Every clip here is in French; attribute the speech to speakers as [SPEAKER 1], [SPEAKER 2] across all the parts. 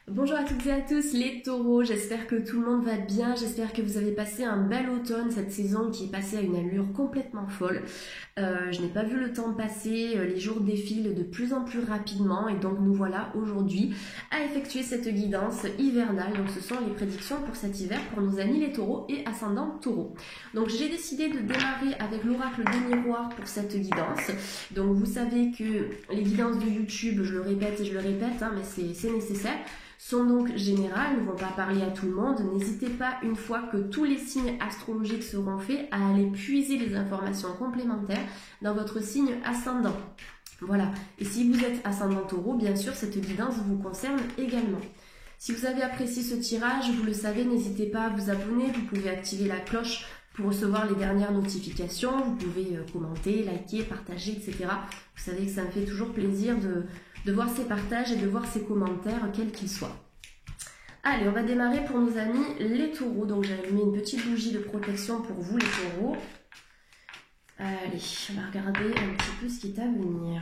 [SPEAKER 1] Bonjour à toutes et à tous les taureaux, j'espère que tout le monde va bien, j'espère que vous avez passé un bel automne, cette saison qui est passée à une allure complètement folle. Je n'ai pas vu le temps passer, les jours défilent de plus en plus rapidement et donc nous voilà aujourd'hui à effectuer cette guidance hivernale. Donc ce sont les prédictions pour cet hiver pour nos amis les taureaux et ascendants taureaux. Donc j'ai décidé de démarrer avec l'oracle des miroirs pour cette guidance. Donc vous savez que les guidances de YouTube, je le répète et je le répète, mais c'est nécessaire, sont donc générales, ne vont pas parler à tout le monde. N'hésitez pas, une fois que tous les signes astrologiques seront faits, à aller puiser les informations complémentaires dans votre signe ascendant. Voilà, et si vous êtes ascendant taureau, bien sûr, cette guidance vous concerne également. Si vous avez apprécié ce tirage, vous le savez, n'hésitez pas à vous abonner, vous pouvez activer la cloche pour recevoir les dernières notifications, vous pouvez commenter, liker, partager, etc. Vous savez que ça me fait toujours plaisir de voir ces partages et de voir ces commentaires, quels qu'ils soient. Allez, on va démarrer pour nos amis les taureaux. Donc j'ai allumé une petite bougie de protection pour vous les taureaux. Allez, on va regarder un petit peu ce qui est à venir.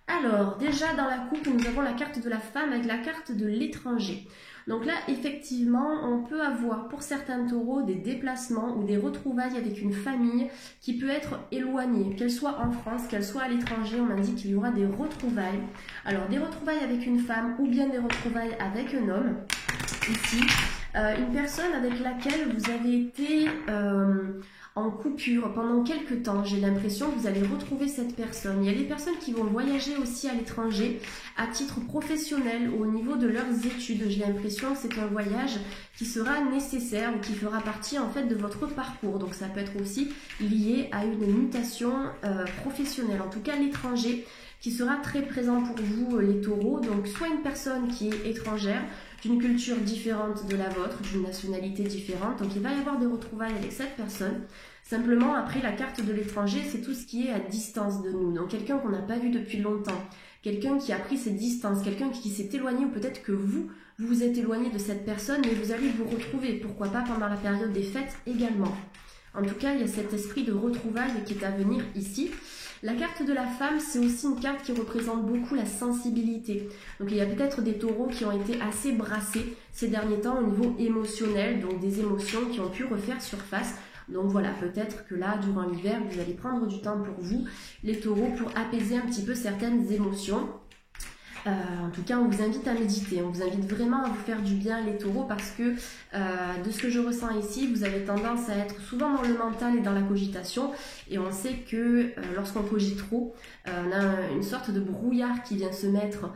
[SPEAKER 1] Alors, déjà dans la coupe, nous avons la carte de la femme avec la carte de l'étranger. Donc là, effectivement, on peut avoir pour certains taureaux des déplacements ou des retrouvailles avec une famille qui peut être éloignée, qu'elle soit en France, qu'elle soit à l'étranger. On m'indique qu'il y aura des retrouvailles. Alors, des retrouvailles avec une femme ou bien des retrouvailles avec un homme. Ici, une personne avec laquelle vous avez été en coupure pendant quelques temps. J'ai l'impression que vous allez retrouver cette personne. Il y a des personnes qui vont voyager aussi à l'étranger à titre professionnel ou au niveau de leurs études. J'ai l'impression que c'est un voyage qui sera nécessaire ou qui fera partie en fait de votre parcours. Donc ça peut être aussi lié à une mutation professionnelle. En tout cas, l'étranger qui sera très présent pour vous les taureaux. Donc soit une personne qui est étrangère, d'une culture différente de la vôtre, d'une nationalité différente. Donc il va y avoir des retrouvailles avec cette personne. Simplement, après, la carte de l'étranger, c'est tout ce qui est à distance de nous. Donc quelqu'un qu'on n'a pas vu depuis longtemps, quelqu'un qui a pris ses distances, quelqu'un qui s'est éloigné, ou peut-être que vous vous êtes éloigné de cette personne, mais vous allez vous retrouver. Pourquoi pas pendant la période des fêtes également. En tout cas, il y a cet esprit de retrouvailles qui est à venir ici. La carte de la femme, c'est aussi une carte qui représente beaucoup la sensibilité. Donc il y a peut-être des taureaux qui ont été assez brassés ces derniers temps au niveau émotionnel, donc des émotions qui ont pu refaire surface. Donc voilà, peut-être que là, durant l'hiver, vous allez prendre du temps pour vous, les taureaux, pour apaiser un petit peu certaines émotions. En tout cas, on vous invite à méditer, on vous invite vraiment à vous faire du bien les taureaux parce que de ce que je ressens ici, vous avez tendance à être souvent dans le mental et dans la cogitation et on sait que lorsqu'on cogite trop, on a une sorte de brouillard qui vient se mettre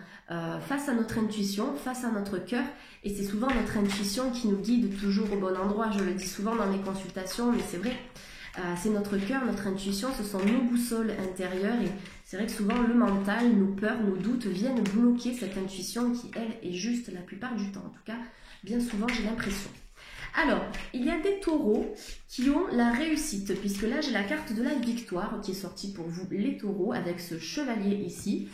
[SPEAKER 1] face à notre intuition, face à notre cœur et c'est souvent notre intuition qui nous guide toujours au bon endroit. Je le dis souvent dans mes consultations, mais c'est vrai. C'est notre cœur, notre intuition, ce sont nos boussoles intérieures et c'est vrai que souvent le mental, nos peurs, nos doutes viennent bloquer cette intuition qui, elle, est juste la plupart du temps. En tout cas, bien souvent, j'ai l'impression. Alors, il y a des taureaux qui ont la réussite, puisque là, j'ai la carte de la victoire qui est sortie pour vous, les taureaux, avec ce chevalier ici.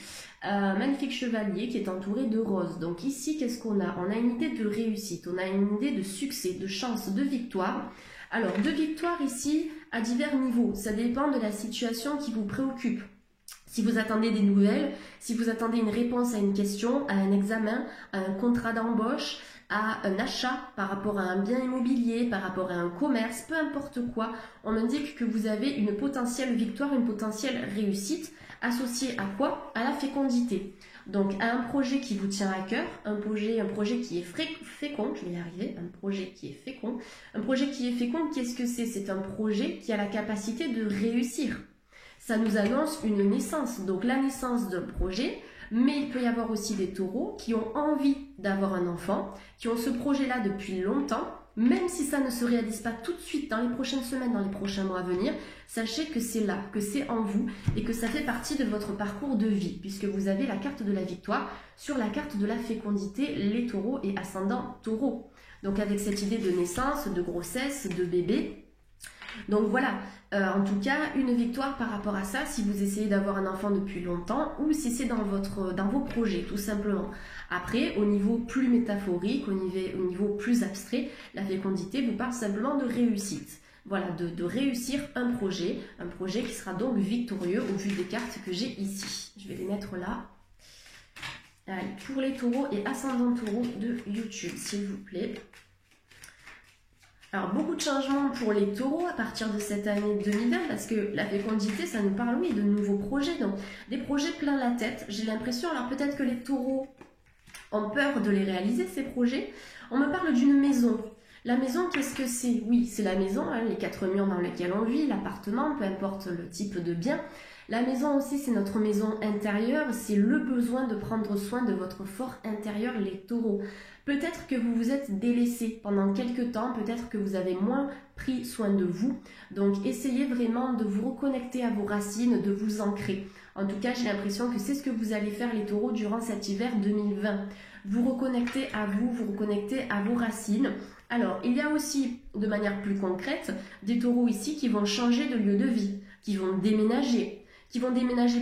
[SPEAKER 1] Magnifique chevalier qui est entouré de roses. Donc ici, qu'est-ce qu'on a? On a une idée de réussite, on a une idée de succès, de chance, de victoire. Alors, de victoire ici, à divers niveaux. Ça dépend de la situation qui vous préoccupe. Si vous attendez des nouvelles, si vous attendez une réponse à une question, à un examen, à un contrat d'embauche, à un achat par rapport à un bien immobilier, par rapport à un commerce, peu importe quoi, on m'indique que vous avez une potentielle victoire, une potentielle réussite associée à quoi? À la fécondité. Donc à un projet qui vous tient à cœur, un projet qui est fécond, je vais y arriver, un projet qui est fécond. Un projet qui est fécond, qu'est-ce que c'est? C'est un projet qui a la capacité de réussir. Ça nous annonce une naissance, donc la naissance d'un projet, mais il peut y avoir aussi des taureaux qui ont envie d'avoir un enfant, qui ont ce projet-là depuis longtemps, même si ça ne se réalise pas tout de suite dans les prochaines semaines, dans les prochains mois à venir, sachez que c'est là, que c'est en vous et que ça fait partie de votre parcours de vie, puisque vous avez la carte de la victoire sur la carte de la fécondité, les taureaux et ascendant taureaux. Donc avec cette idée de naissance, de grossesse, de bébé. Donc voilà, en tout cas, une victoire par rapport à ça, si vous essayez d'avoir un enfant depuis longtemps ou si c'est dans vos projets, tout simplement. Après, au niveau plus métaphorique, au niveau plus abstrait, la fécondité vous parle simplement de réussite. Voilà, de réussir un projet qui sera donc victorieux au vu des cartes que j'ai ici. Je vais les mettre là. Allez, pour les taureaux et ascendants taureaux de YouTube, s'il vous plaît. Alors, beaucoup de changements pour les taureaux à partir de cette année 2020, parce que la fécondité, ça nous parle, oui, de nouveaux projets, donc des projets plein la tête. J'ai l'impression, alors peut-être que les taureaux ont peur de les réaliser, ces projets. On me parle d'une maison. La maison, qu'est-ce que c'est? Oui, c'est la maison, hein, les 4 murs dans lesquels on vit, l'appartement, peu importe le type de bien. La maison aussi, c'est notre maison intérieure, c'est le besoin de prendre soin de votre fort intérieur, les taureaux. Peut-être que vous vous êtes délaissé pendant quelques temps, peut-être que vous avez moins pris soin de vous. Donc, essayez vraiment de vous reconnecter à vos racines, de vous ancrer. En tout cas, j'ai l'impression que c'est ce que vous allez faire, les taureaux, durant cet hiver 2020. Vous reconnectez à vous, vous reconnectez à vos racines. Alors, il y a aussi, de manière plus concrète, des taureaux ici qui vont changer de lieu de vie, qui vont déménager.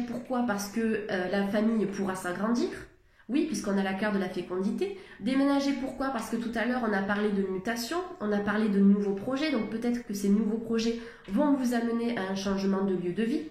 [SPEAKER 1] Pourquoi? Parce que la famille pourra s'agrandir. Oui, puisqu'on a la carte de la fécondité. Déménager, pourquoi? Parce que tout à l'heure, on a parlé de mutation, on a parlé de nouveaux projets. Donc peut-être que ces nouveaux projets vont vous amener à un changement de lieu de vie.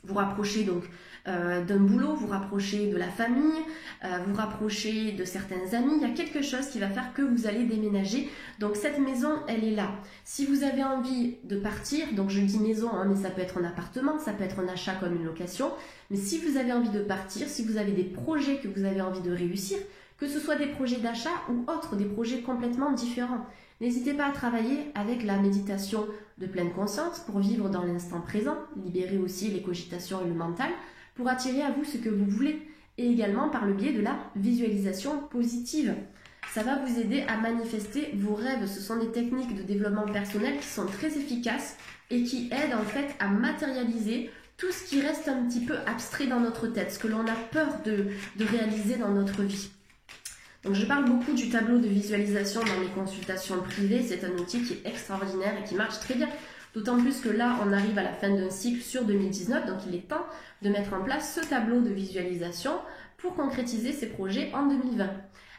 [SPEAKER 1] Vous rapprochez donc d'un boulot, vous rapprochez de la famille, vous rapprochez de certains amis. Il y a quelque chose qui va faire que vous allez déménager. Donc cette maison, elle est là. Si vous avez envie de partir, donc je dis maison, hein, mais ça peut être un appartement, ça peut être un achat comme une location. Mais si vous avez envie de partir, si vous avez des projets que vous avez envie de réussir, que ce soit des projets d'achat ou autres, des projets complètement différents, n'hésitez pas à travailler avec la méditation de pleine conscience pour vivre dans l'instant présent, libérer aussi les cogitations et le mental pour attirer à vous ce que vous voulez, et également par le biais de la visualisation positive. Ça va vous aider à manifester vos rêves. Ce sont des techniques de développement personnel qui sont très efficaces et qui aident en fait à matérialiser tout ce qui reste un petit peu abstrait dans notre tête, ce que l'on a peur de réaliser dans notre vie. Donc je parle beaucoup du tableau de visualisation dans mes consultations privées. C'est un outil qui est extraordinaire et qui marche très bien. D'autant plus que là, on arrive à la fin d'un cycle sur 2019, donc il est temps de mettre en place ce tableau de visualisation pour concrétiser ces projets en 2020.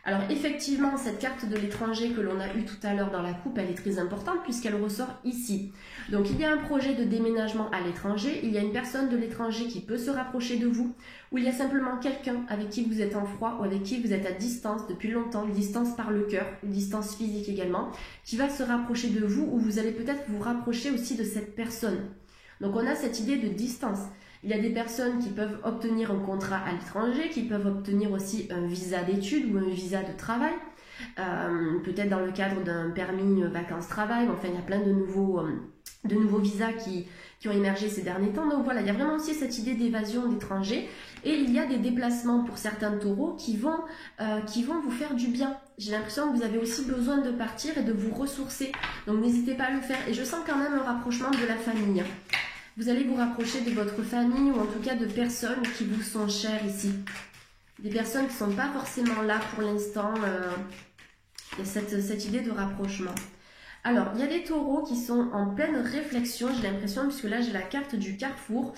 [SPEAKER 1] Alors effectivement, cette carte de l'étranger que l'on a eue tout à l'heure dans la coupe, elle est très importante puisqu'elle ressort ici. Donc il y a un projet de déménagement à l'étranger, il y a une personne de l'étranger qui peut se rapprocher de vous, ou il y a simplement quelqu'un avec qui vous êtes en froid ou avec qui vous êtes à distance depuis longtemps, une distance par le cœur, une distance physique également, qui va se rapprocher de vous, ou vous allez peut-être vous rapprocher aussi de cette personne. Donc on a cette idée de distance. Il y a des personnes qui peuvent obtenir un contrat à l'étranger, qui peuvent obtenir aussi un visa d'études ou un visa de travail, peut-être dans le cadre d'un permis vacances-travail. Enfin, il y a plein de nouveaux visas qui ont émergé ces derniers temps. Donc voilà, il y a vraiment aussi cette idée d'évasion d'étrangers. Et il y a des déplacements pour certains taureaux qui vont vous faire du bien. J'ai l'impression que vous avez aussi besoin de partir et de vous ressourcer. Donc n'hésitez pas à le faire. Et je sens quand même un rapprochement de la famille. Vous allez vous rapprocher de votre famille ou en tout cas de personnes qui vous sont chères ici. Des personnes qui ne sont pas forcément là pour l'instant. Il y a cette idée de rapprochement. Alors, il y a des taureaux qui sont en pleine réflexion, j'ai l'impression, puisque là j'ai la carte du carrefour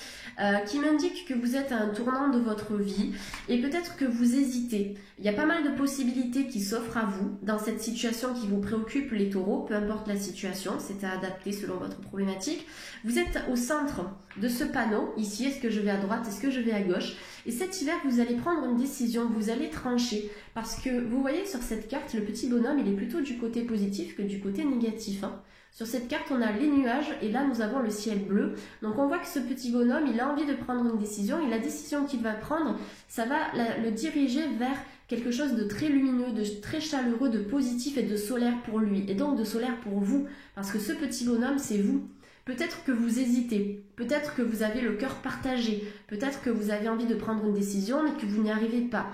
[SPEAKER 1] qui m'indique que vous êtes à un tournant de votre vie et peut-être que vous hésitez. Il y a pas mal de possibilités qui s'offrent à vous dans cette situation qui vous préoccupe, les taureaux, peu importe la situation, c'est à adapter selon votre problématique. Vous êtes au centre de ce panneau, ici, est-ce que je vais à droite, est-ce que je vais à gauche? Et cet hiver, vous allez prendre une décision, vous allez trancher. Parce que vous voyez sur cette carte, le petit bonhomme, il est plutôt du côté positif que du côté négatif. Hein. Sur cette carte, on a les nuages et là, nous avons le ciel bleu. Donc, on voit que ce petit bonhomme, il a envie de prendre une décision. Et la décision qu'il va prendre, ça va le diriger vers quelque chose de très lumineux, de très chaleureux, de positif et de solaire pour lui. Et donc, de solaire pour vous. Parce que ce petit bonhomme, c'est vous. Peut-être que vous hésitez, peut-être que vous avez le cœur partagé, peut-être que vous avez envie de prendre une décision mais que vous n'y arrivez pas.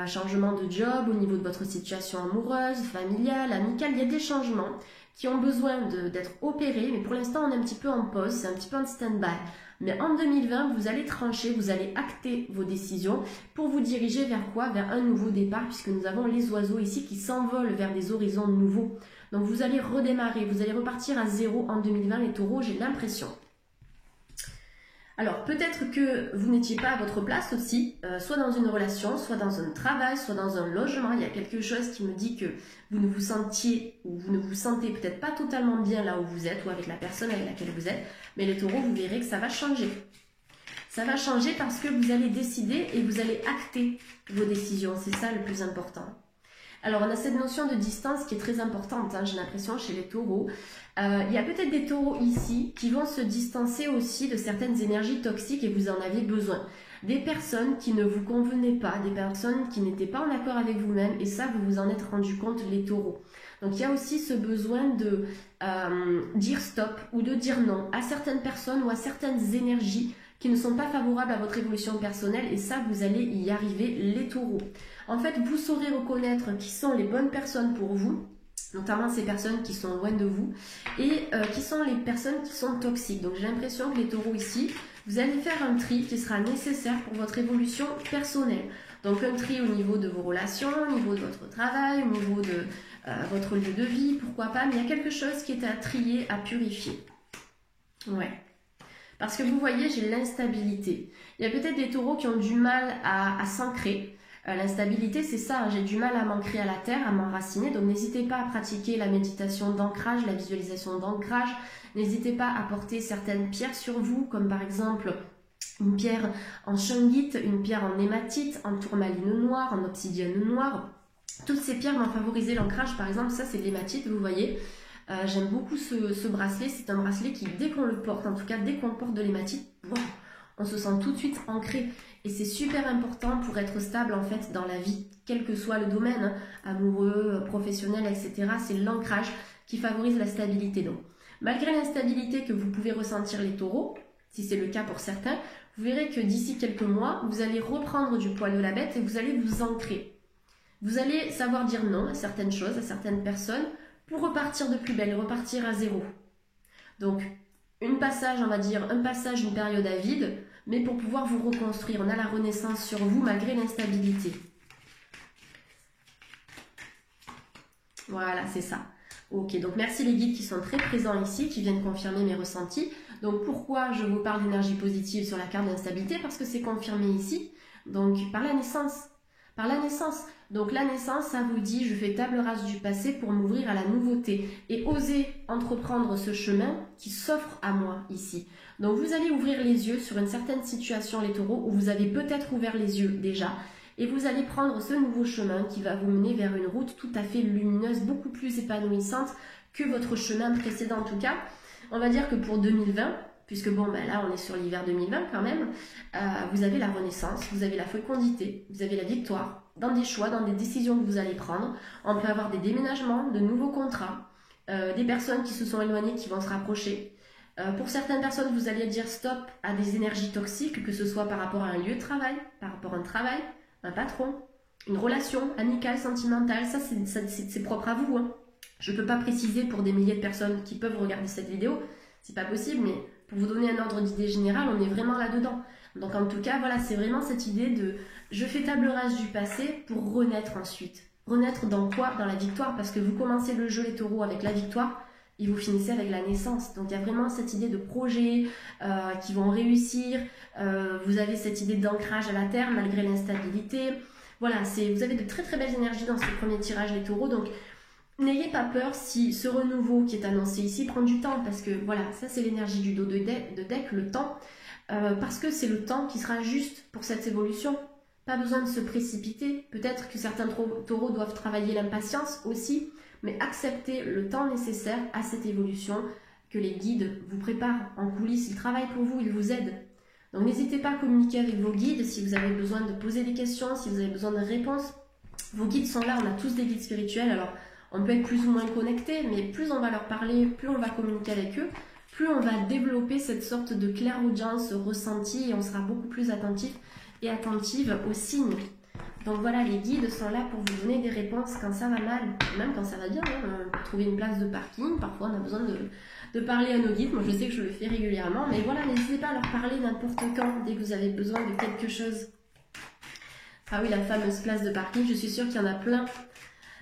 [SPEAKER 1] Changement de job, au niveau de votre situation amoureuse, familiale, amicale, il y a des changements qui ont besoin d'être opérés, mais pour l'instant on est un petit peu en pause, c'est un petit peu en stand-by. Mais en 2020, vous allez trancher, vous allez acter vos décisions pour vous diriger vers quoi? Vers un nouveau départ, puisque nous avons les oiseaux ici qui s'envolent vers des horizons nouveaux. Donc vous allez redémarrer, vous allez repartir à zéro en 2020, les taureaux, j'ai l'impression. Alors peut-être que vous n'étiez pas à votre place aussi, soit dans une relation, soit dans un travail, soit dans un logement. Il y a quelque chose qui me dit que vous ne vous sentiez ou vous ne vous sentez peut-être pas totalement bien là où vous êtes ou avec la personne avec laquelle vous êtes. Mais les taureaux, vous verrez que ça va changer. Ça va changer parce que vous allez décider et vous allez acter vos décisions. C'est ça le plus important. Alors, on a cette notion de distance qui est très importante, hein, j'ai l'impression, chez les taureaux. Il y a peut-être des taureaux ici qui vont se distancer aussi de certaines énergies toxiques et vous en avez besoin. Des personnes qui ne vous convenaient pas, des personnes qui n'étaient pas en accord avec vous-même, et ça, vous vous en êtes rendu compte, les taureaux. Donc, il y a aussi ce besoin de dire stop ou de dire non à certaines personnes ou à certaines énergies qui ne sont pas favorables à votre évolution personnelle, et ça, vous allez y arriver, les taureaux. En fait, vous saurez reconnaître qui sont les bonnes personnes pour vous, notamment ces personnes qui sont loin de vous, et qui sont les personnes qui sont toxiques. Donc, j'ai l'impression que les taureaux ici, vous allez faire un tri qui sera nécessaire pour votre évolution personnelle. Donc, un tri au niveau de vos relations, au niveau de votre travail, au niveau de votre lieu de vie, pourquoi pas, mais il y a quelque chose qui est à trier, à purifier. Ouais. Parce que vous voyez, j'ai l'instabilité. Il y a peut-être des taureaux qui ont du mal à s'ancrer. L'instabilité, c'est ça, hein, j'ai du mal à m'ancrer à la terre, à m'enraciner. Donc, n'hésitez pas à pratiquer la méditation d'ancrage, la visualisation d'ancrage. N'hésitez pas à porter certaines pierres sur vous, comme par exemple une pierre en shungite, une pierre en hématite, en tourmaline noire, en obsidienne noire. Toutes ces pierres vont favoriser l'ancrage. Par exemple, ça, c'est de l'hématite, vous voyez. J'aime beaucoup ce bracelet. C'est un bracelet qui, dès qu'on le porte, en tout cas, dès qu'on porte de l'hématite, on se sent tout de suite ancré. Et c'est super important pour être stable, en fait, dans la vie, quel que soit le domaine, hein, amoureux, professionnel, etc. C'est l'ancrage qui favorise la stabilité. Donc, malgré l'instabilité que vous pouvez ressentir, les taureaux, si c'est le cas pour certains, vous verrez que d'ici quelques mois, vous allez reprendre du poil de la bête et vous allez vous ancrer. Vous allez savoir dire non à certaines choses, à certaines personnes, pour repartir de plus belle, repartir à zéro. Donc, un passage, une période à vide, mais pour pouvoir vous reconstruire. On a la renaissance sur vous malgré l'instabilité. Voilà, c'est ça. Ok, donc merci les guides qui sont très présents ici, qui viennent confirmer mes ressentis. Donc pourquoi je vous parle d'énergie positive sur la carte d'instabilité? Parce que c'est confirmé ici, donc par la naissance. Par la naissance. Donc la naissance, ça vous dit, je fais table rase du passé pour m'ouvrir à la nouveauté et oser entreprendre ce chemin qui s'offre à moi ici. Donc vous allez ouvrir les yeux sur une certaine situation, les taureaux, où vous avez peut-être ouvert les yeux déjà. Et vous allez prendre ce nouveau chemin qui va vous mener vers une route tout à fait lumineuse, beaucoup plus épanouissante que votre chemin précédent en tout cas. On va dire que pour 2020, puisque bon, ben là on est sur l'hiver 2020 quand même, vous avez la renaissance, vous avez la fécondité, vous avez la victoire dans des choix, dans des décisions que vous allez prendre. On peut avoir des déménagements, de nouveaux contrats, des personnes qui se sont éloignées qui vont se rapprocher. Pour certaines personnes, vous allez dire stop à des énergies toxiques, que ce soit par rapport à un lieu de travail, par rapport à un travail, un patron, une relation amicale, sentimentale. Ça, c'est propre à vous, hein. Je ne peux pas préciser pour des milliers de personnes qui peuvent regarder cette vidéo, c'est pas possible, mais pour vous donner un ordre d'idée général, on est vraiment là-dedans. Donc en tout cas, voilà, c'est vraiment cette idée de je fais table rase du passé pour renaître ensuite. Renaître dans quoi? Dans la victoire, parce que vous commencez le jeu les taureaux avec la victoire et vous finissez avec la naissance. Donc il y a vraiment cette idée de projets qui vont réussir. Vous avez cette idée d'ancrage à la terre malgré l'instabilité. Voilà, vous avez de très très belles énergies dans ce premier tirage les taureaux. Donc n'ayez pas peur si ce renouveau qui est annoncé ici prend du temps, parce que voilà, ça c'est l'énergie du dos de deck, le temps, parce que c'est le temps qui sera juste pour cette évolution. Pas besoin de se précipiter, peut-être que certains taureaux doivent travailler l'impatience aussi, mais acceptez le temps nécessaire à cette évolution que les guides vous préparent en coulisses, ils travaillent pour vous, ils vous aident. Donc n'hésitez pas à communiquer avec vos guides si vous avez besoin de poser des questions, si vous avez besoin de réponses. Vos guides sont là, on a tous des guides spirituels, alors on peut être plus ou moins connecté, mais plus on va leur parler, plus on va communiquer avec eux, plus on va développer cette sorte de clairaudience ressentie et on sera beaucoup plus attentif et attentive aux signes. Donc voilà, les guides sont là pour vous donner des réponses quand ça va mal, même quand ça va bien, hein. Trouver une place de parking, parfois on a besoin de parler à nos guides, moi je sais que je le fais régulièrement, mais voilà, n'hésitez pas à leur parler n'importe quand, dès que vous avez besoin de quelque chose. Ah oui, la fameuse place de parking, je suis sûre qu'il y en a plein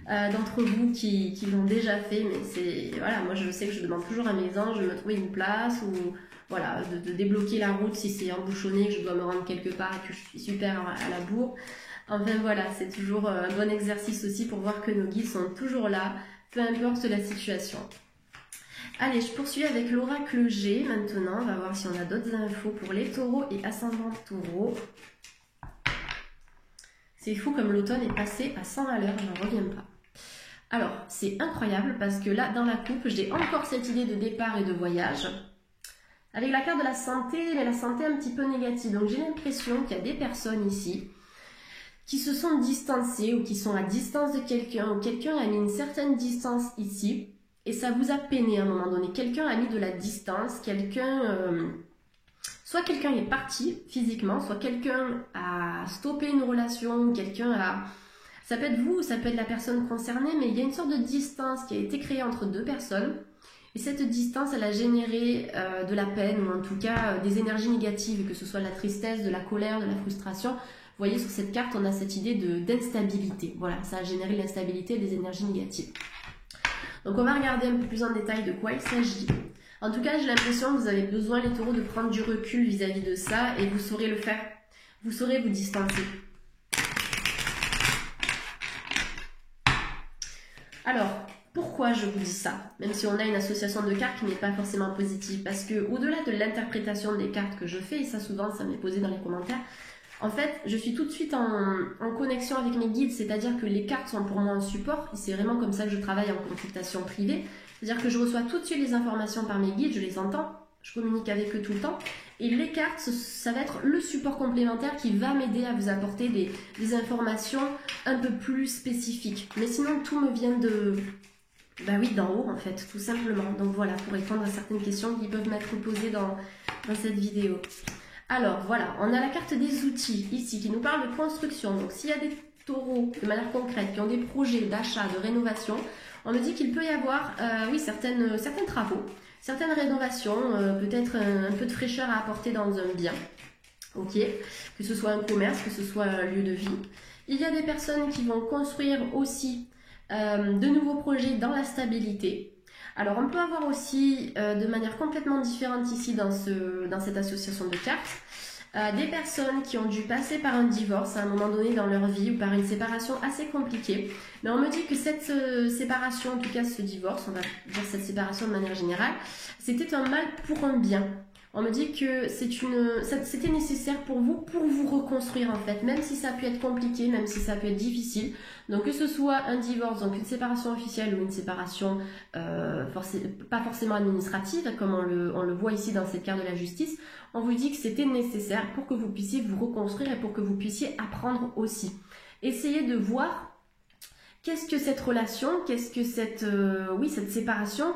[SPEAKER 1] d'entre vous qui l'ont déjà fait, mais c'est voilà, moi je sais que je demande toujours à mes anges de me trouver une place ou voilà, de débloquer la route si c'est embouchonné, que je dois me rendre quelque part et que je suis super à la bourre. Enfin voilà, c'est toujours un bon exercice aussi pour voir que nos guides sont toujours là, peu importe la situation. Allez, je poursuis avec l'oracle G maintenant. On va voir si on a d'autres infos pour les taureaux et ascendant taureaux. C'est fou comme l'automne est passé à 100 à l'heure, je n'en reviens pas. Alors, c'est incroyable parce que là, dans la coupe, j'ai encore cette idée de départ et de voyage. Avec la carte de la santé, mais la santé un petit peu négative. Donc, j'ai l'impression qu'il y a des personnes ici qui se sont distancées ou qui sont à distance de quelqu'un, ou quelqu'un a mis une certaine distance ici, et ça vous a peiné à un moment donné. Quelqu'un a mis de la distance, soit quelqu'un est parti physiquement, soit quelqu'un a stoppé une relation, quelqu'un a... Ça peut être vous, ça peut être la personne concernée, mais il y a une sorte de distance qui a été créée entre deux personnes. Et cette distance, elle a généré de la peine, ou en tout cas des énergies négatives, que ce soit de la tristesse, de la colère, de la frustration. Vous voyez, sur cette carte, on a cette idée d'instabilité. Voilà, ça a généré l'instabilité et des énergies négatives. Donc on va regarder un peu plus en détail de quoi il s'agit. En tout cas, j'ai l'impression que vous avez besoin, les taureaux, de prendre du recul vis-à-vis de ça, et vous saurez le faire. Vous saurez vous distancer. Alors, pourquoi je vous dis ça? Même si on a une association de cartes qui n'est pas forcément positive. Parce que au-delà de l'interprétation des cartes que je fais, et ça souvent ça m'est posé dans les commentaires, en fait, je suis tout de suite en connexion avec mes guides, c'est-à-dire que les cartes sont pour moi un support, et c'est vraiment comme ça que je travaille en consultation privée. C'est-à-dire que je reçois tout de suite les informations par mes guides, je les entends, je communique avec eux tout le temps, et les cartes, ça va être le support complémentaire qui va m'aider à vous apporter des informations un peu plus spécifiques. Mais sinon, tout me vient de... Bah oui, d'en haut en fait, tout simplement. Donc voilà, pour répondre à certaines questions qui peuvent m'être posées dans cette vidéo. Alors voilà, on a la carte des outils ici qui nous parle de construction. Donc s'il y a des taureaux de manière concrète qui ont des projets d'achat, de rénovation, on me dit qu'il peut y avoir oui, certains travaux, certaines rénovations, peut-être un peu de fraîcheur à apporter dans un bien. Ok, que ce soit un commerce, que ce soit un lieu de vie. Il y a des personnes qui vont construire aussi de nouveaux projets dans la stabilité. Alors on peut avoir aussi de manière complètement différente ici dans cette association de cartes des personnes qui ont dû passer par un divorce à un moment donné dans leur vie ou par une séparation assez compliquée. Mais on me dit que cette séparation, en tout cas ce divorce, on va dire cette séparation de manière générale, c'était un mal pour un bien. On me dit que c'était nécessaire pour vous reconstruire en fait, même si ça a pu être compliqué, même si ça a pu être difficile. Donc que ce soit un divorce, donc une séparation officielle ou une séparation pas forcément administrative, comme on le voit ici dans cette carte de la justice, on vous dit que c'était nécessaire pour que vous puissiez vous reconstruire et pour que vous puissiez apprendre aussi. Essayez de voir qu'est-ce que cette relation, qu'est-ce que cette séparation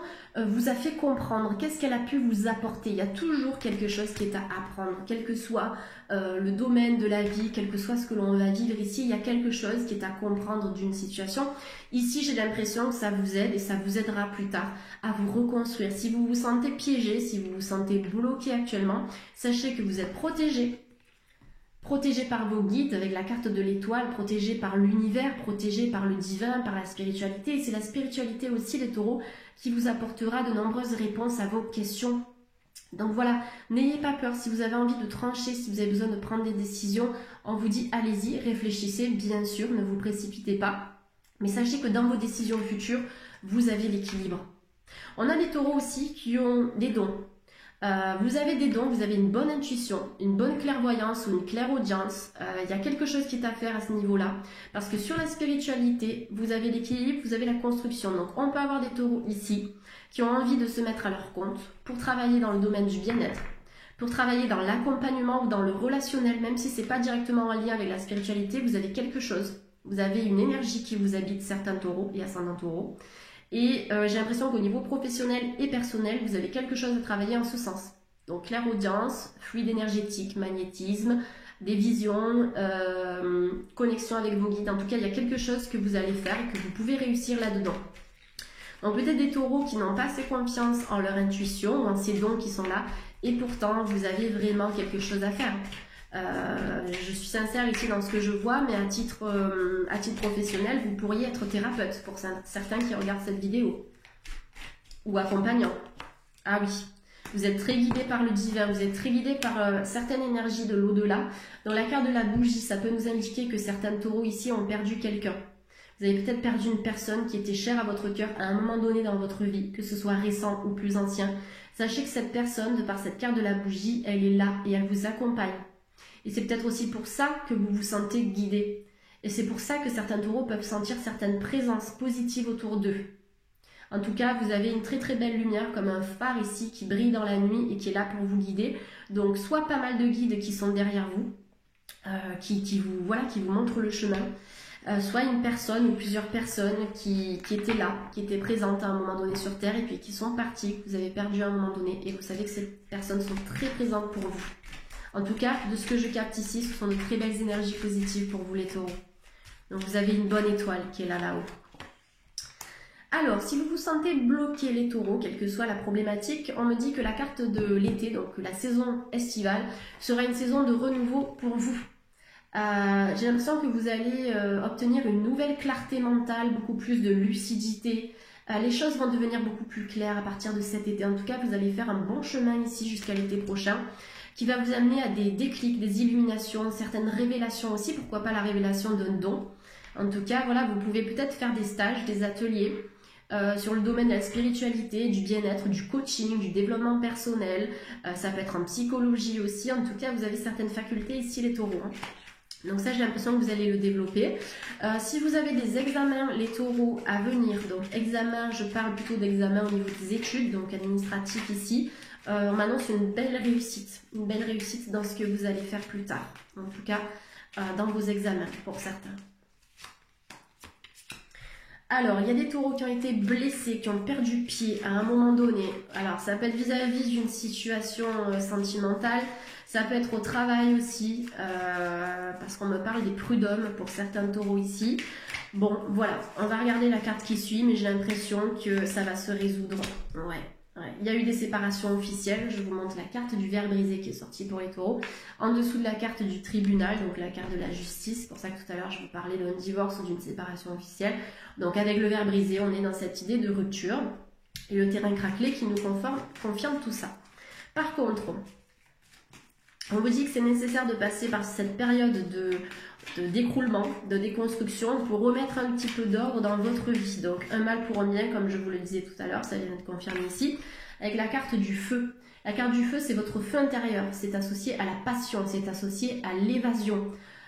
[SPEAKER 1] vous a fait comprendre, qu'est-ce qu'elle a pu vous apporter. Il y a toujours quelque chose qui est à apprendre, quel que soit le domaine de la vie, quel que soit ce que l'on va vivre ici, il y a quelque chose qui est à comprendre d'une situation. Ici, j'ai l'impression que ça vous aide et ça vous aidera plus tard à vous reconstruire. Si vous vous sentez piégé, si vous vous sentez bloqué actuellement, sachez que vous êtes protégé. Protégé par vos guides avec la carte de l'étoile, protégé par l'univers, protégé par le divin, par la spiritualité. Et c'est la spiritualité aussi, les taureaux, qui vous apportera de nombreuses réponses à vos questions. Donc voilà, n'ayez pas peur. Si vous avez envie de trancher, si vous avez besoin de prendre des décisions, on vous dit allez-y, réfléchissez, bien sûr, ne vous précipitez pas. Mais sachez que dans vos décisions futures, vous avez l'équilibre. On a des taureaux aussi qui ont des dons. Vous avez des dons, vous avez une bonne intuition, une bonne clairvoyance ou une clairaudience. Il y a quelque chose qui est à faire à ce niveau-là. Parce que sur la spiritualité, vous avez l'équilibre, vous avez la construction. Donc on peut avoir des taureaux ici qui ont envie de se mettre à leur compte pour travailler dans le domaine du bien-être, pour travailler dans l'accompagnement ou dans le relationnel, même si ce n'est pas directement en lien avec la spiritualité, vous avez quelque chose. Vous avez une énergie qui vous habite, certains taureaux et ascendants taureaux. Et j'ai l'impression qu'au niveau professionnel et personnel, vous avez quelque chose à travailler en ce sens. Donc clairaudience, fluide énergétique, magnétisme, des visions, connexion avec vos guides. En tout cas, il y a quelque chose que vous allez faire et que vous pouvez réussir là-dedans. Donc peut-être des taureaux qui n'ont pas assez confiance en leur intuition ou en ces dons qui sont là. Et pourtant, vous avez vraiment quelque chose à faire. Je suis sincère ici dans ce que je vois, mais à titre professionnel, vous pourriez être thérapeute pour certains qui regardent cette vidéo. Ou accompagnant. Ah oui, vous êtes très guidé par le divin, vous êtes très guidé par certaines énergies de l'au-delà. Dans la carte de la bougie, ça peut nous indiquer que certains taureaux ici ont perdu quelqu'un. Vous avez peut-être perdu une personne qui était chère à votre cœur à un moment donné dans votre vie, que ce soit récent ou plus ancien. Sachez que cette personne, de par cette carte de la bougie, elle est là et elle vous accompagne. Et c'est peut-être aussi pour ça que vous vous sentez guidé. Et c'est pour ça que certains taureaux peuvent sentir certaines présences positives autour d'eux. En tout cas, vous avez une très très belle lumière comme un phare ici qui brille dans la nuit et qui est là pour vous guider. Donc soit pas mal de guides qui sont derrière vous, qui vous montrent le chemin, soit une personne ou plusieurs personnes qui étaient là, qui étaient présentes à un moment donné sur Terre et puis qui sont parties, que vous avez perdu à un moment donné et vous savez que ces personnes sont très présentes pour vous. En tout cas, de ce que je capte ici, ce sont de très belles énergies positives pour vous les taureaux. Donc vous avez une bonne étoile qui est là-haut. Alors, si vous vous sentez bloqué les taureaux, quelle que soit la problématique, on me dit que la carte de l'été, donc la saison estivale, sera une saison de renouveau pour vous. J'ai l'impression que vous allez obtenir une nouvelle clarté mentale, beaucoup plus de lucidité. Les choses vont devenir beaucoup plus claires à partir de cet été. En tout cas, vous allez faire un bon chemin ici jusqu'à l'été prochain, qui va vous amener à des déclics, des illuminations, certaines révélations aussi, pourquoi pas la révélation d'un don. En tout cas, voilà, vous pouvez peut-être faire des stages, des ateliers sur le domaine de la spiritualité, du bien-être, du coaching, du développement personnel. Ça peut être en psychologie aussi. En tout cas, vous avez certaines facultés ici, les taureaux. Donc ça, j'ai l'impression que vous allez le développer. Si vous avez des examens, les taureaux, à venir, donc examen, je parle plutôt d'examen au niveau des études, donc administratif ici, on m'annonce une belle réussite dans ce que vous allez faire plus tard. En tout cas, dans vos examens, pour certains. Alors, il y a des taureaux qui ont été blessés, qui ont perdu pied à un moment donné. Alors, ça peut être vis-à-vis d'une situation sentimentale, ça peut être au travail aussi, parce qu'on me parle des prud'hommes pour certains taureaux ici. Bon, voilà, on va regarder la carte qui suit, mais j'ai l'impression que ça va se résoudre. Ouais. Il y a eu des séparations officielles, je vous montre la carte du ver brisé qui est sortie pour les taureaux. En dessous de la carte du tribunal, donc la carte de la justice, c'est pour ça que tout à l'heure je vous parlais d'un divorce ou d'une séparation officielle. Donc avec le ver brisé, on est dans cette idée de rupture et le terrain craquelé qui nous confirme tout ça. Par contre, on vous dit que c'est nécessaire de passer par cette période de d'écroulement, de déconstruction pour remettre un petit peu d'ordre dans votre vie. Donc un mal pour un bien, comme je vous le disais tout à l'heure, ça vient d'être confirmé ici, avec la carte du feu. La carte du feu, c'est votre feu intérieur, c'est associé à la passion, c'est associé à l'évasion.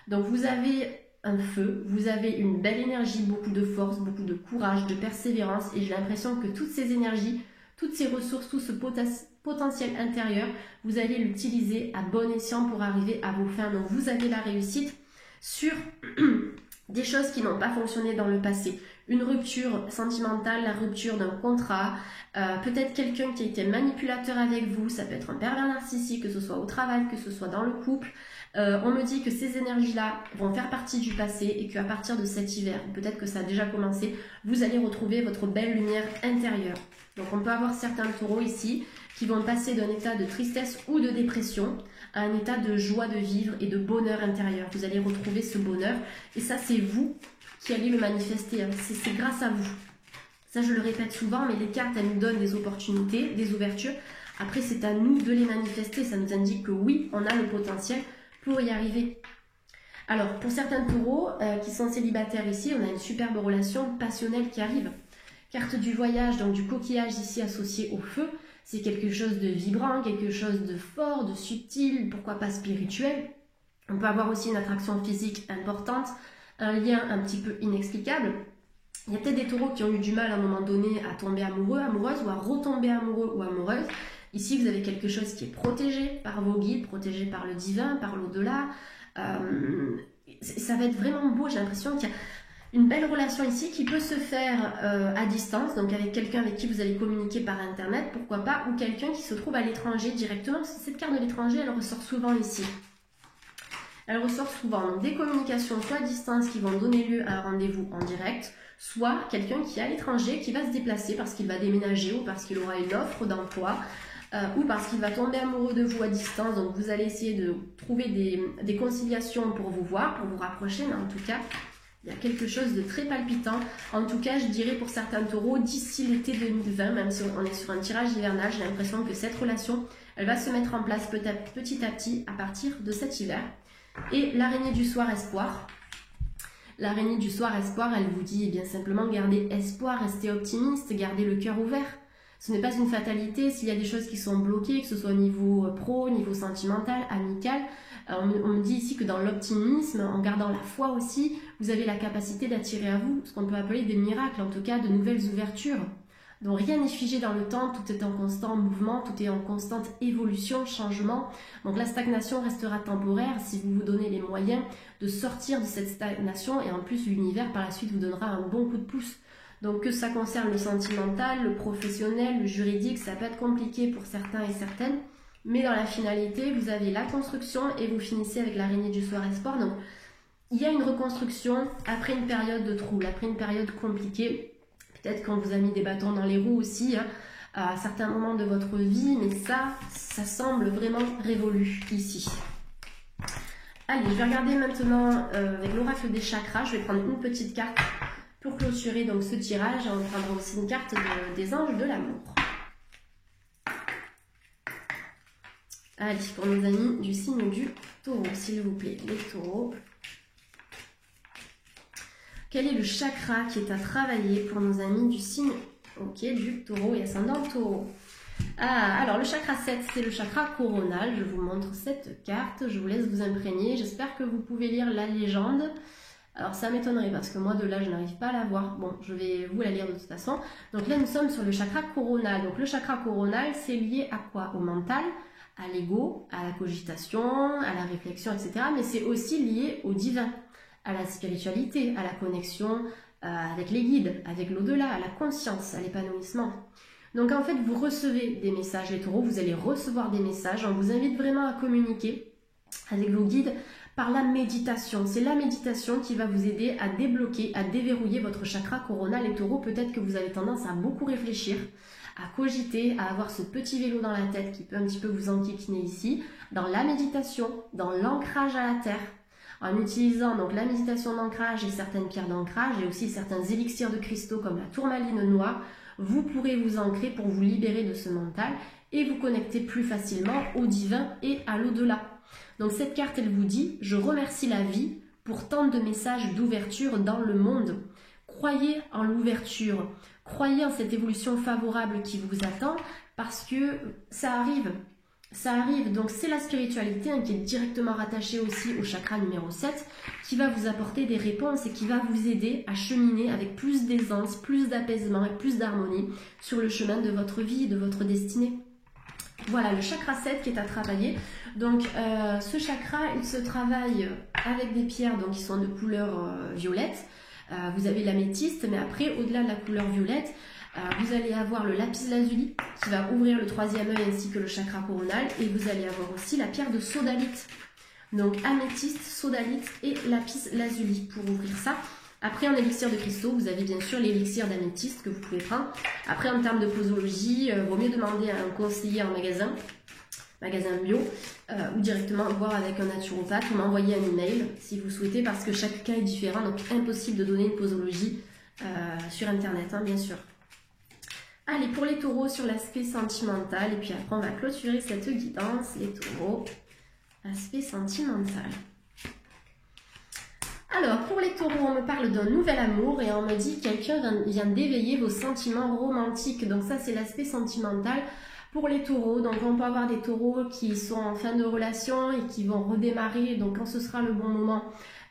[SPEAKER 1] Donc vous avez un feu, vous avez une belle énergie, beaucoup de force, beaucoup de courage, de persévérance, et j'ai l'impression que toutes ces énergies, toutes ces ressources, tout ce potentiel intérieur, vous allez l'utiliser à bon escient pour arriver à vos fins. Donc vous avez la réussite sur des choses qui n'ont pas fonctionné dans le passé. Une rupture sentimentale, la rupture d'un contrat, peut-être quelqu'un qui a été manipulateur avec vous, ça peut être un pervers narcissique, que ce soit au travail, que ce soit dans le couple. On me dit que ces énergies-là vont faire partie du passé et qu'à partir de cet hiver, peut-être que ça a déjà commencé, vous allez retrouver votre belle lumière intérieure. Donc on peut avoir certains taureaux ici qui vont passer d'un état de tristesse ou de dépression à un état de joie de vivre et de bonheur intérieur. Vous allez retrouver ce bonheur et ça c'est vous qui allez le manifester, c'est grâce à vous. Ça je le répète souvent, mais les cartes elles nous donnent des opportunités, des ouvertures. Après c'est à nous de les manifester, ça nous indique que oui, on a le potentiel pour y arriver. Alors pour certains taureaux qui sont célibataires ici, on a une superbe relation passionnelle qui arrive. Carte du voyage, donc du coquillage ici associé au feu, c'est quelque chose de vibrant, quelque chose de fort, de subtil, pourquoi pas spirituel. On peut avoir aussi une attraction physique importante, un lien un petit peu inexplicable. Il y a peut-être des taureaux qui ont eu du mal à un moment donné à tomber amoureux, amoureuse ou à retomber amoureux ou amoureuse. Ici, vous avez quelque chose qui est protégé par vos guides, protégé par le divin, par l'au-delà. Ça va être vraiment beau, j'ai l'impression qu'il y a une belle relation ici qui peut se faire à distance, donc avec quelqu'un avec qui vous allez communiquer par internet, pourquoi pas, ou quelqu'un qui se trouve à l'étranger directement. Cette carte de l'étranger, elle ressort souvent ici. Elle ressort souvent donc des communications soit à distance qui vont donner lieu à un rendez-vous en direct, soit quelqu'un qui est à l'étranger, qui va se déplacer parce qu'il va déménager ou parce qu'il aura une offre d'emploi, ou parce qu'il va tomber amoureux de vous à distance. Donc vous allez essayer de trouver des conciliations pour vous voir, pour vous rapprocher, mais en tout cas, il y a quelque chose de très palpitant. En tout cas, je dirais pour certains taureaux, d'ici l'été 2020, même si on est sur un tirage hivernal, j'ai l'impression que cette relation, elle va se mettre en place petit à petit à partir de cet hiver. Et l'araignée du soir espoir. L'araignée du soir espoir, elle vous dit bien simplement gardez espoir, restez optimiste, gardez le cœur ouvert. Ce n'est pas une fatalité s'il y a des choses qui sont bloquées, que ce soit au niveau pro, au niveau sentimental, amical. On me dit ici que dans l'optimisme, en gardant la foi aussi, vous avez la capacité d'attirer à vous ce qu'on peut appeler des miracles, en tout cas de nouvelles ouvertures. Donc rien n'est figé dans le temps, tout est en constant mouvement, tout est en constante évolution, changement. Donc la stagnation restera temporaire si vous vous donnez les moyens de sortir de cette stagnation et en plus l'univers par la suite vous donnera un bon coup de pouce. Donc que ça concerne le sentimental, le professionnel, le juridique, ça peut être compliqué pour certains et certaines. Mais dans la finalité, vous avez la construction et vous finissez avec l'araignée du soir espoir. Donc il y a une reconstruction après une période de trouble, après une période compliquée. Peut-être qu'on vous a mis des bâtons dans les roues aussi hein, à certains moments de votre vie, mais ça semble vraiment révolu ici. Allez, je vais regarder maintenant avec l'oracle des chakras. Je vais prendre une petite carte pour clôturer donc ce tirage. On prendra aussi une carte des anges de l'amour. Allez, pour nos amis du signe du taureau, s'il vous plaît, les taureaux. Quel est le chakra qui est à travailler pour nos amis du signe du taureau et ascendant taureau? Alors le chakra 7, c'est le chakra coronal. Je vous montre cette carte, je vous laisse vous imprégner. J'espère que vous pouvez lire la légende. Alors ça m'étonnerait parce que moi de là je n'arrive pas à la voir. Bon, je vais vous la lire de toute façon. Donc là nous sommes sur le chakra coronal. Donc le chakra coronal, c'est lié à quoi? Au mental, à l'ego, à la cogitation, à la réflexion, etc. Mais c'est aussi lié au divin, à la spiritualité, à la connexion avec les guides, avec l'au-delà, à la conscience, à l'épanouissement. Donc en fait, vous recevez des messages, les taureaux, vous allez recevoir des messages. On vous invite vraiment à communiquer avec vos guides par la méditation. C'est la méditation qui va vous aider à débloquer, à déverrouiller votre chakra coronal. Les taureaux, peut-être que vous avez tendance à beaucoup réfléchir, à cogiter, à avoir ce petit vélo dans la tête qui peut un petit peu vous enquiquiner ici. Dans la méditation, dans l'ancrage à la terre, en utilisant donc la méditation d'ancrage et certaines pierres d'ancrage et aussi certains élixirs de cristaux comme la tourmaline noire, vous pourrez vous ancrer pour vous libérer de ce mental et vous connecter plus facilement au divin et à l'au-delà. Donc cette carte, elle vous dit « Je remercie la vie pour tant de messages d'ouverture dans le monde. Croyez en l'ouverture, croyez en cette évolution favorable qui vous attend parce que ça arrive. » Ça arrive, donc c'est la spiritualité hein, qui est directement rattachée aussi au chakra numéro 7 qui va vous apporter des réponses et qui va vous aider à cheminer avec plus d'aisance, plus d'apaisement et plus d'harmonie sur le chemin de votre vie et de votre destinée. Voilà, le chakra 7 qui est à travailler. Donc ce chakra, il se travaille avec des pierres donc, qui sont de couleur violette. Vous avez l'améthyste, mais après, au-delà de la couleur violette, vous allez avoir le lapis lazuli qui va ouvrir le troisième œil ainsi que le chakra coronal et vous allez avoir aussi la pierre de sodalite. Donc améthyste, sodalite et lapis lazuli pour ouvrir ça. Après en élixir de cristaux, vous avez bien sûr l'élixir d'améthyste que vous pouvez prendre. Après en termes de posologie, vaut mieux demander à un conseiller en magasin bio ou directement voir avec un naturopathe ou m'envoyer un email si vous souhaitez parce que chaque cas est différent donc impossible de donner une posologie sur internet hein, bien sûr. Allez, pour les taureaux sur l'aspect sentimental, et puis après on va clôturer cette guidance, les taureaux, aspect sentimental. Alors, pour les taureaux, on me parle d'un nouvel amour et on me dit que quelqu'un vient d'éveiller vos sentiments romantiques. Donc ça, c'est l'aspect sentimental pour les taureaux. Donc on peut avoir des taureaux qui sont en fin de relation et qui vont redémarrer, donc quand ce sera le bon moment.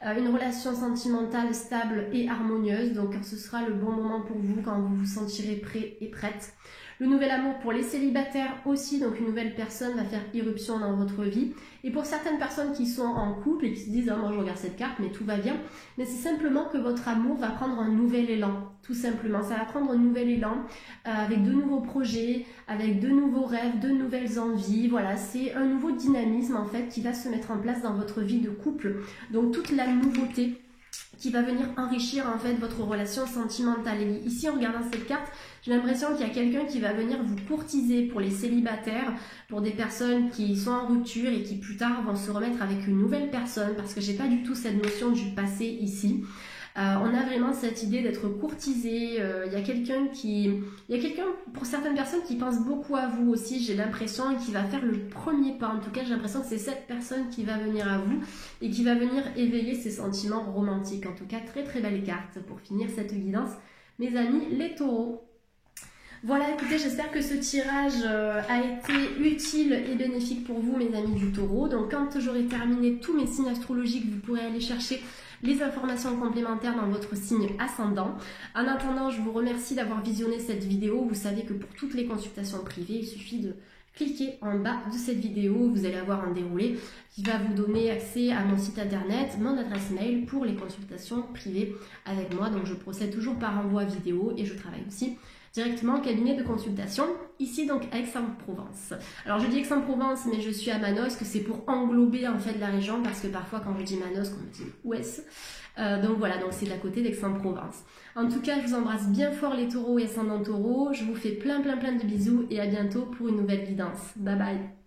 [SPEAKER 1] Une relation sentimentale stable et harmonieuse, donc quand ce sera le bon moment pour vous, quand vous vous sentirez prêt et prête. Le nouvel amour pour les célibataires aussi, donc une nouvelle personne va faire irruption dans votre vie. Et pour certaines personnes qui sont en couple et qui se disent « Ah, moi je regarde cette carte, mais tout va bien », mais c'est simplement que votre amour va prendre un nouvel élan, tout simplement. Ça va prendre un nouvel élan avec de nouveaux projets, avec de nouveaux rêves, de nouvelles envies. Voilà, c'est un nouveau dynamisme en fait qui va se mettre en place dans votre vie de couple. Donc toute la nouveauté qui va venir enrichir en fait votre relation sentimentale. Et ici en regardant cette carte, j'ai l'impression qu'il y a quelqu'un qui va venir vous courtiser pour les célibataires, pour des personnes qui sont en rupture et qui plus tard vont se remettre avec une nouvelle personne parce que j'ai pas du tout cette notion du passé ici. On a vraiment cette idée d'être courtisé. Il y a quelqu'un pour certaines personnes qui pense beaucoup à vous aussi, j'ai l'impression, et qui va faire le premier pas. En tout cas, j'ai l'impression que c'est cette personne qui va venir à vous et qui va venir éveiller ses sentiments romantiques. En tout cas, très très belle carte pour finir cette guidance, mes amis les taureaux. Voilà, écoutez, j'espère que ce tirage a été utile et bénéfique pour vous, mes amis du taureau. Donc, quand j'aurai terminé tous mes signes astrologiques, vous pourrez aller chercher les informations complémentaires dans votre signe ascendant. En attendant, je vous remercie d'avoir visionné cette vidéo. Vous savez que pour toutes les consultations privées, il suffit de cliquer en bas de cette vidéo. Vous allez avoir un déroulé qui va vous donner accès à mon site internet, mon adresse mail pour les consultations privées avec moi. Donc, je procède toujours par envoi vidéo et je travaille aussi directement en cabinet de consultation, ici donc à Aix-en-Provence. Alors je dis Aix-en-Provence, mais je suis à Manosque, c'est pour englober en fait la région, parce que parfois quand je dis Manosque, on me dit où est-ce. Donc voilà, donc c'est à côté d'Aix-en-Provence. En tout cas, je vous embrasse bien fort les taureaux et ascendants taureaux, je vous fais plein de bisous et à bientôt pour une nouvelle guidance. Bye bye.